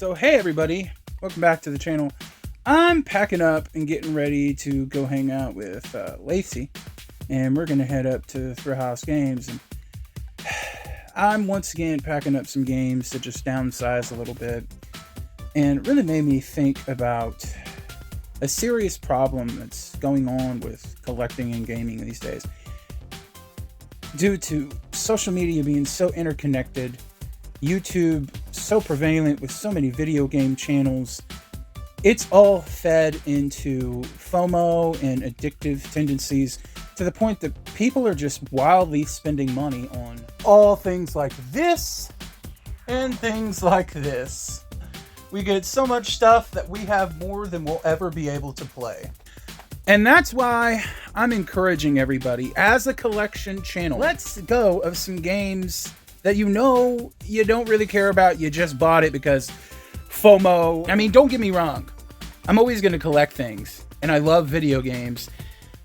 So hey everybody, welcome back to the channel. I'm packing up and getting ready to go hang out with Lacey, and we're gonna head up to Thrift House Games. And I'm once again packing up some games to just downsize a little bit, and it really made me think about a serious problem that's going on with collecting and gaming these days. Due to social media being so interconnected, YouTube so prevalent with so many video game channels, it's all fed into FOMO and addictive tendencies to the point that people are just wildly spending money on all things like this and things like this. We get so much stuff that we have more than we'll ever be able to play. And that's why I'm encouraging everybody, as a collection channel, let's go of some games that you know you don't really care about. You just bought it because FOMO. I mean, don't get me wrong. I'm always going to collect things, and I love video games.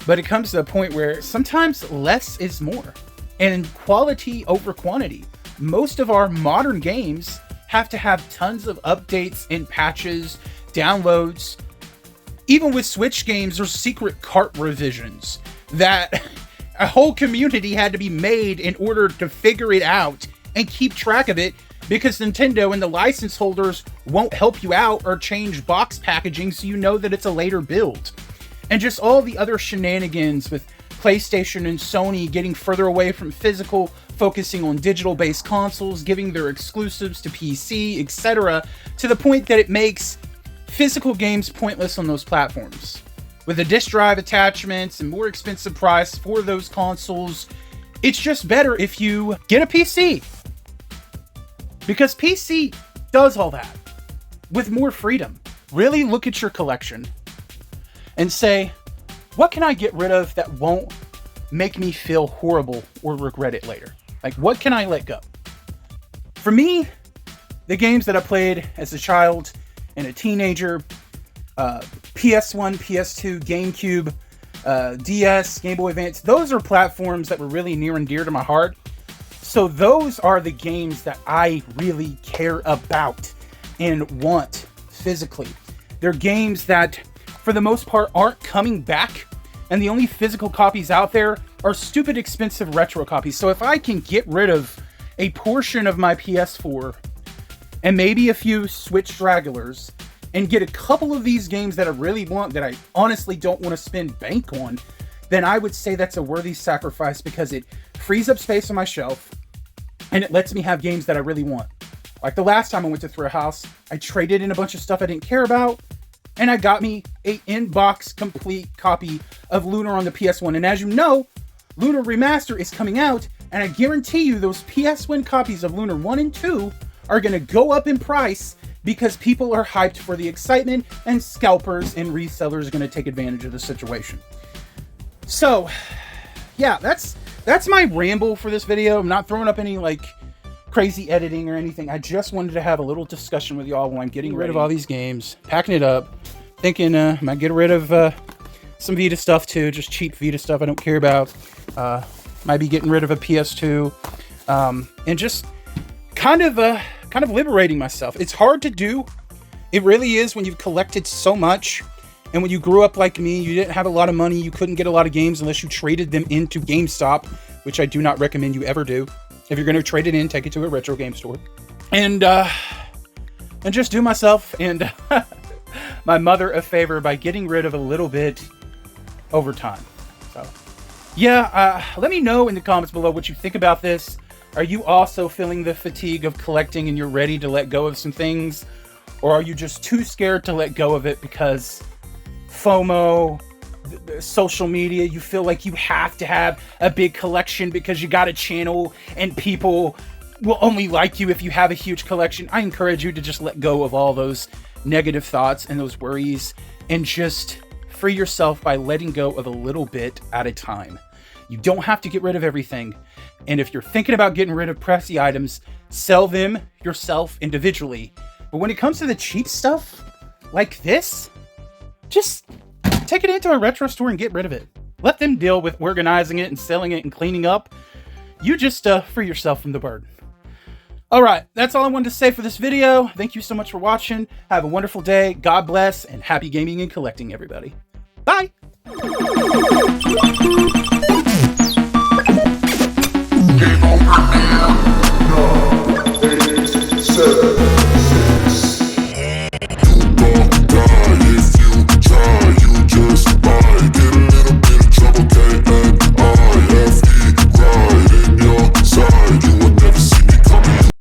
But it comes to a point where sometimes less is more, and quality over quantity. Most of our modern games have to have tons of updates and patches, downloads. Even with Switch games, there's secret cart revisions that a whole community had to be made in order to figure it out and keep track of it, because Nintendo and the license holders won't help you out or change box packaging so you know that it's a later build. And just all the other shenanigans with PlayStation and Sony getting further away from physical, focusing on digital-based consoles, giving their exclusives to PC, etc., to the point that it makes physical games pointless on those platforms. With the disc drive attachments and more expensive price for those consoles, it's just better if you get a PC. Because PC does all that with more freedom. Really look at your collection and say, what can I get rid of that won't make me feel horrible or regret it later? Like, what can I let go? For me, the games that I played as a child and a teenager, PS1, PS2, GameCube, DS, Game Boy Advance, those are platforms that were really near and dear to my heart. So those are the games that I really care about and want physically. They're games that, for the most part, aren't coming back, and the only physical copies out there are stupid expensive retro copies. So if I can get rid of a portion of my PS4 and maybe a few Switch stragglers and get a couple of these games that I really want, that I honestly don't want to spend bank on, then I would say that's a worthy sacrifice, because it frees up space on my shelf and it lets me have games that I really want. Like the last time I went to Thrift House, I traded in a bunch of stuff I didn't care about, and I got me a in-box complete copy of Lunar on the PS1. And as you know, Lunar Remaster is coming out, and I guarantee you those PS1 copies of Lunar 1 and 2 are going to go up in price, because people are hyped for the excitement, and scalpers and resellers are going to take advantage of the situation. So, yeah, that's my ramble for this video. I'm not throwing up any like crazy editing or anything. I just wanted to have a little discussion with y'all while I'm getting rid of all these games, packing it up, thinking I might get rid of some Vita stuff too, just cheap Vita stuff I don't care about. Might be getting rid of a PS2, and just kind of liberating myself. It's hard to do. It really is, when you've collected so much. And when you grew up like me, you didn't have a lot of money. You couldn't get a lot of games unless you traded them into GameStop, which I do not recommend you ever do. If you're going to trade it in, take it to a retro game store. And just do myself and my mother a favor by getting rid of a little bit over time. So, yeah, let me know in the comments below what you think about this. Are you also feeling the fatigue of collecting and you're ready to let go of some things? Or are you just too scared to let go of it because FOMO, social media, you feel like you have to have a big collection because you got a channel and people will only like you if you have a huge collection? I encourage you to just let go of all those negative thoughts and those worries and just free yourself by letting go of a little bit at a time. You don't have to get rid of everything. And if you're thinking about getting rid of pricey items, sell them yourself individually. But when it comes to the cheap stuff like this, just take it into a retro store and get rid of it. Let them deal with organizing it and selling it and cleaning up. You just free yourself from the burden. All right, that's all I wanted to say for this video. Thank you so much for watching. Have a wonderful day. God bless, and happy gaming and collecting, everybody. Bye.